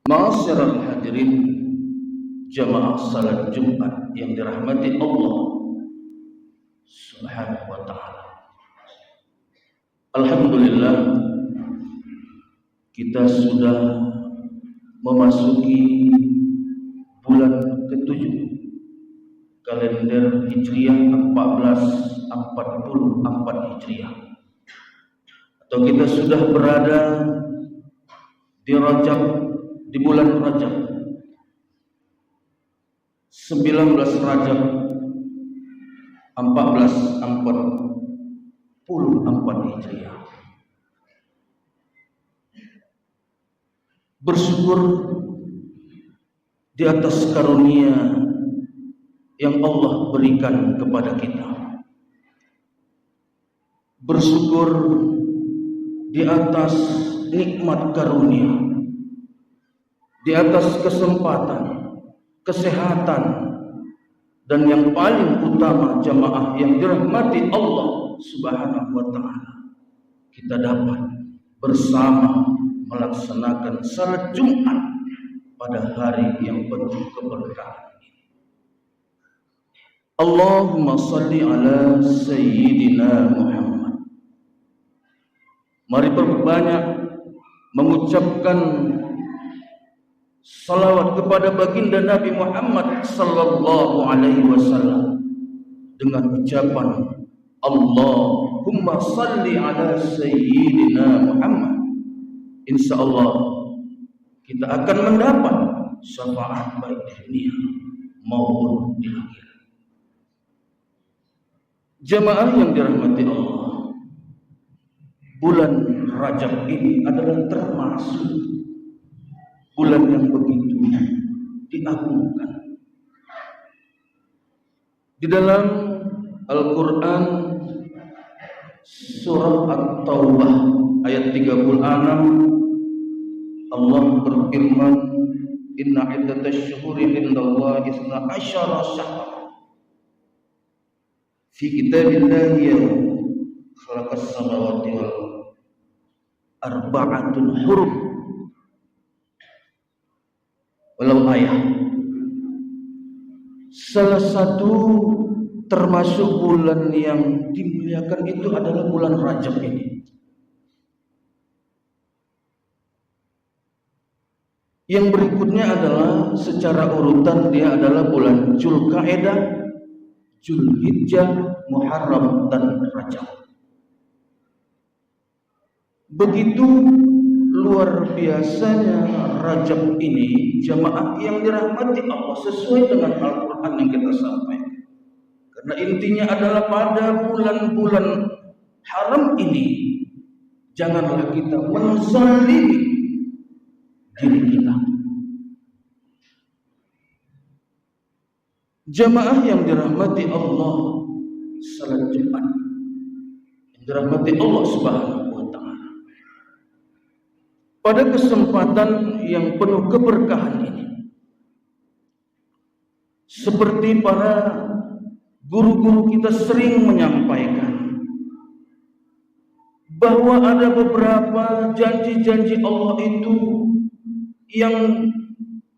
Ma'asyiral hadirin jamaah salat Jumat yang dirahmati Allah Subhanahu wa taala. Alhamdulillah, kita sudah memasuki bulan ke-7 kalender Hijriah 1444 Hijriah. Atau kita sudah berada di Rajab, di bulan Rajab 19 Rajab 1444 Hijriah. Bersyukur di atas karunia yang Allah berikan kepada kita. Bersyukur di atas nikmat karunia, di atas kesempatan, kesehatan, dan yang paling utama jamaah yang dirahmati Allah Subhanahu wa taala, kita dapat bersama melaksanakan salat Jumat pada hari yang penuh keberkahan ini. Allahumma salli ala Sayyidina Muhammad. Mari perbanyak mengucapkan salawat kepada baginda Nabi Muhammad sallallahu alaihi wasallam dengan ucapan Allahumma salli ala Sayyidina Muhammad. Insyaallah kita akan mendapat syafaat baik di dunia maupun di akhirat. Jamaah yang dirahmati Allah, bulan Rajab ini adalah termasuk bulan yang begitu diagungkan. Di dalam Al-Quran surah At-Taubah ayat 36, Allah berfirman, inna iddatash syuhuri indallahi 12 syahran fi kitabillahi khalaqas samawati wal arba'atul hurum walau ayat. Salah satu termasuk bulan yang dimuliakan itu adalah bulan Rajab ini. Yang berikutnya adalah secara urutan, dia adalah bulan Dzulqa'dah, Dzulhijjah, Muharram, dan Rajab. Begitu luar biasanya Rajab ini, jamaah yang dirahmati Allah, sesuai dengan Al-Quran yang kita sampaikan. Karena intinya adalah pada bulan-bulan haram ini, janganlah kita menzalimi diri kita. Jamaah yang dirahmati Allah, salat Jumat yang dirahmati Allah Subhanahu wa taala, pada kesempatan yang penuh keberkahan ini, seperti para guru-guru kita sering menyampaikan bahwa ada beberapa janji-janji Allah itu yang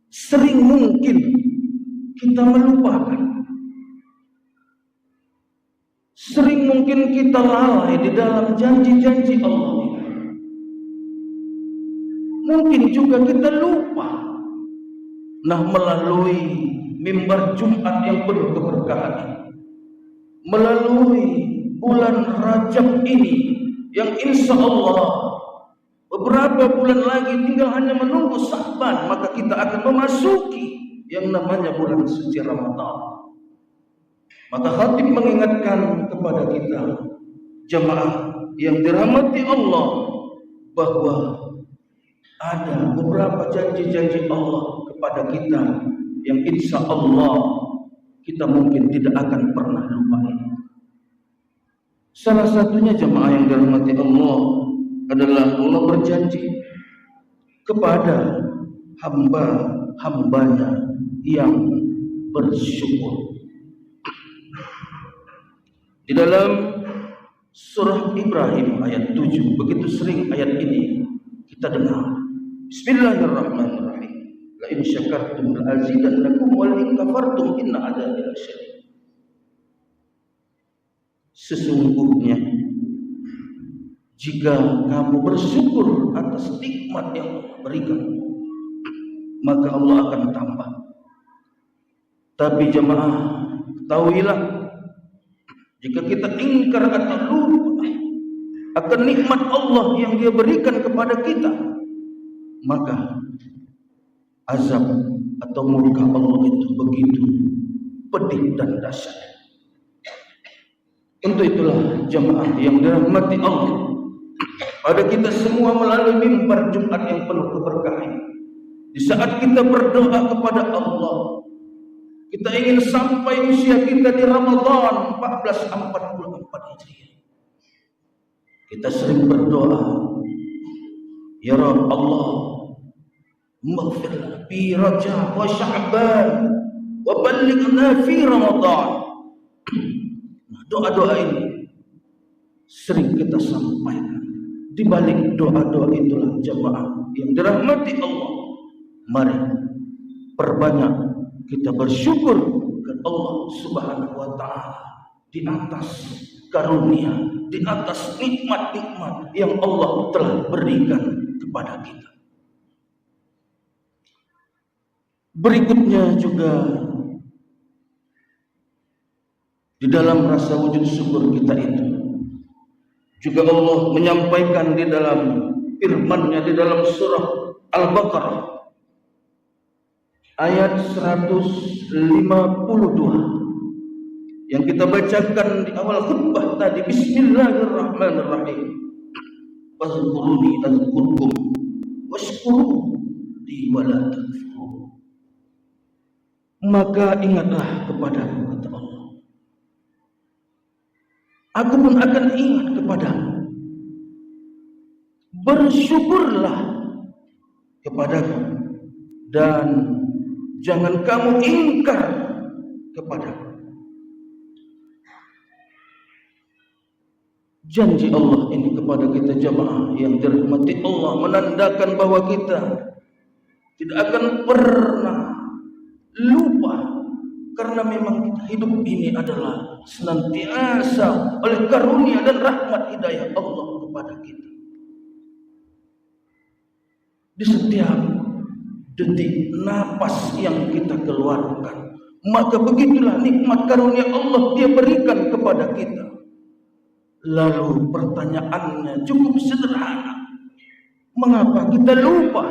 sering mungkin kita melupakan, sering mungkin kita lalai di dalam janji-janji Allah ini. Mungkin juga kita lupa. Nah, melalui mimbar Jumat yang penuh keberkahan ini, melalui bulan Rajab ini yang insya Allah beberapa bulan lagi tinggal hanya menunggu Sya'ban, maka kita akan memasuki yang namanya bulan suci Ramadan. Maka khatib mengingatkan kepada kita, jamaah yang dirahmati Allah, bahwa ada beberapa janji-janji Allah kepada kita yang insya Allah kita mungkin tidak akan pernah lupa. Salah satunya jamaah yang dirahmati Allah adalah Allah berjanji kepada hamba-hambanya yang bersyukur. Di dalam surah Ibrahim ayat 7, begitu sering ayat ini kita dengar. Bismillahirrahmanirrahim. la in syakartum la azidannakum wa la in kafartum inna adzabi lasyadid. Sesungguhnya jika kamu bersyukur atas nikmat yang Allah berikan, maka Allah akan tambah. Tapi jemaah, ketahuilah, jika kita ingkar atau lupa akan nikmat Allah yang Dia berikan kepada kita, maka azab atau murka Allah itu begitu pedih dan dahsyat. Untuk itulah jemaah yang dirahmati Allah, pada kita semua melalui mimbar Jumat yang penuh keberkahan, di saat kita berdoa kepada Allah, kita ingin sampai usia kita di Ramadan 1444 Hijriah, kita sering berdoa, ya Rabb Allah, maghfir lana fi Rajab wa Sya'ban wa ballighna fi Ramadan. Doa-doa ini sering kita sampaikan. Di balik doa-doa itulah jemaah yang dirahmati Allah, mari perbanyak kita bersyukur ke Allah Subhanahu wa taala di atas karunia, di atas nikmat-nikmat yang Allah telah berikan kepada kita. Berikutnya juga di dalam rasa wujud syukur kita itu juga Allah menyampaikan di dalam firman-Nya di dalam surah Al-Baqarah ayat 152 yang kita bacakan di awal khutbah tadi, Bismillahirrahmanirrahim. Fazkuruni azkurkum washkuru li wa la takfurun. Maka ingatlah kepadaku, kata Allah, aku pun akan ingat kepadamu. Bersyukurlah kepadaku dan jangan kamu ingkar kepadaku. Janji Allah ini kepada kita jemaah yang dirahmati Allah menandakan bahwa kita tidak akan pernah lupa, karena memang kita hidup ini adalah senantiasa oleh karunia dan rahmat hidayah Allah kepada kita. Di setiap detik napas yang kita keluarkan, maka begitulah nikmat karunia Allah Dia berikan kepada kita. Lalu pertanyaannya cukup sederhana, mengapa kita lupa?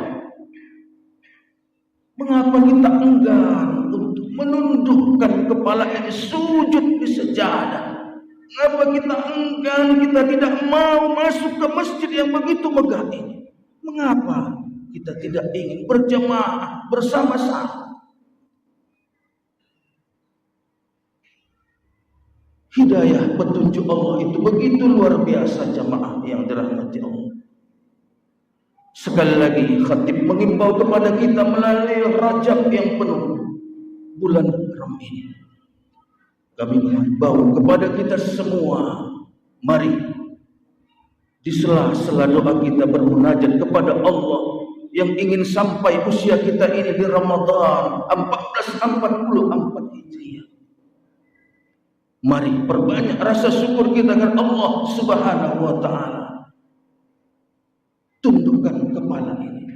Mengapa kita enggan untuk menundukkan kepala ini sujud di sejadah? Mengapa kita enggan, kita tidak mau masuk ke masjid yang begitu megah ini? Mengapa kita tidak ingin berjamaah bersama-sama? Hidayah petunjuk Allah itu begitu luar biasa jamaah yang dirahmati Allah. Sekali lagi khatib mengimbau kepada kita melalui Rajab yang penuh bulan Ram ini. Kami mengimbau kepada kita semua, mari di sela-sela doa kita bermunajat kepada Allah yang ingin sampai usia kita ini di Ramadan 1444 Hijriah. Mari perbanyak rasa syukur kita kepada Allah Subhanahu wa taala. Tundukkan kepala ini.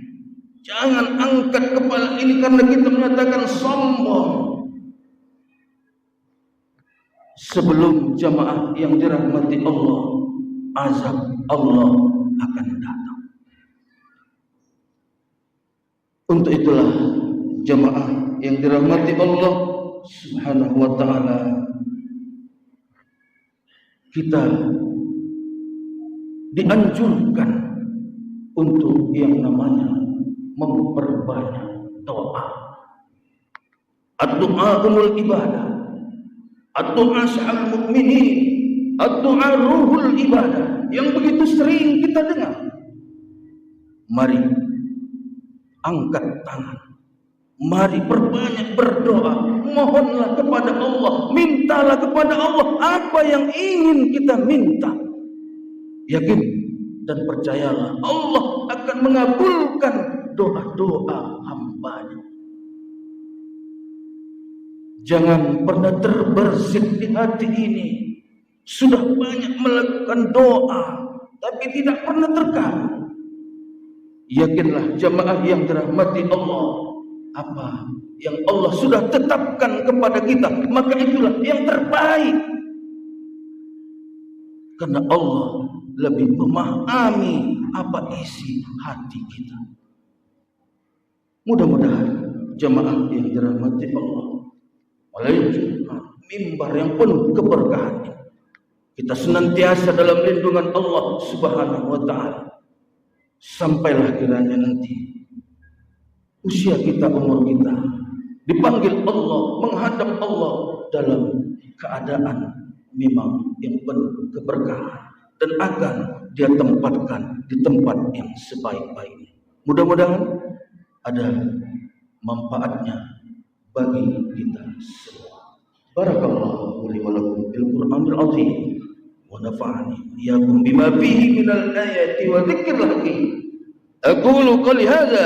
Jangan angkat kepala ini karena kita mengatakan sombong. Sebelum jamaah yang dirahmati Allah, azab Allah akan datang. Untuk itulah jamaah yang dirahmati Allah Subhanahu wa taala, kita dianjurkan untuk yang namanya memperbanyak doa. Ad-du'a umul ibadah, ad-du'a sya'al mu'minin, ad-du'a ruhul ibadah, yang begitu sering kita dengar. Mari angkat tangan, mari perbanyak berdoa, mohonlah kepada Allah, mintalah kepada Allah apa yang ingin kita minta. Yakin dan percayalah Allah akan mengabulkan doa-doa hamba-Nya. Jangan pernah terbersit di hati ini. Sudah banyak melakukan doa, tapi tidak pernah terkabul. Yakinlah jamaah yang dirahmati Allah, apa yang Allah sudah tetapkan kepada kita, maka itulah yang terbaik. Karena Allah lebih memahami apa isi hati kita. Mudah-mudahan jamaah yang dirahmati Allah, melalui Jumat, mimbar yang penuh keberkahan, kita senantiasa dalam lindungan Allah Subhanahu wa ta'ala. Sampailah kiranya nanti usia kita, umur kita, dipanggil Allah, menghadap Allah dalam keadaan memang yang penuh keberkahan, dan akan Dia tempatkan di tempat yang sebaik-baiknya. Mudah-mudahan ada manfaatnya bagi kita semua. Barakallahu li wa lakum bil Qur'anil azim wa nafa'ani iyyakum bima fihi minal ayati wa dzikril hakim. Aqulu qali hadza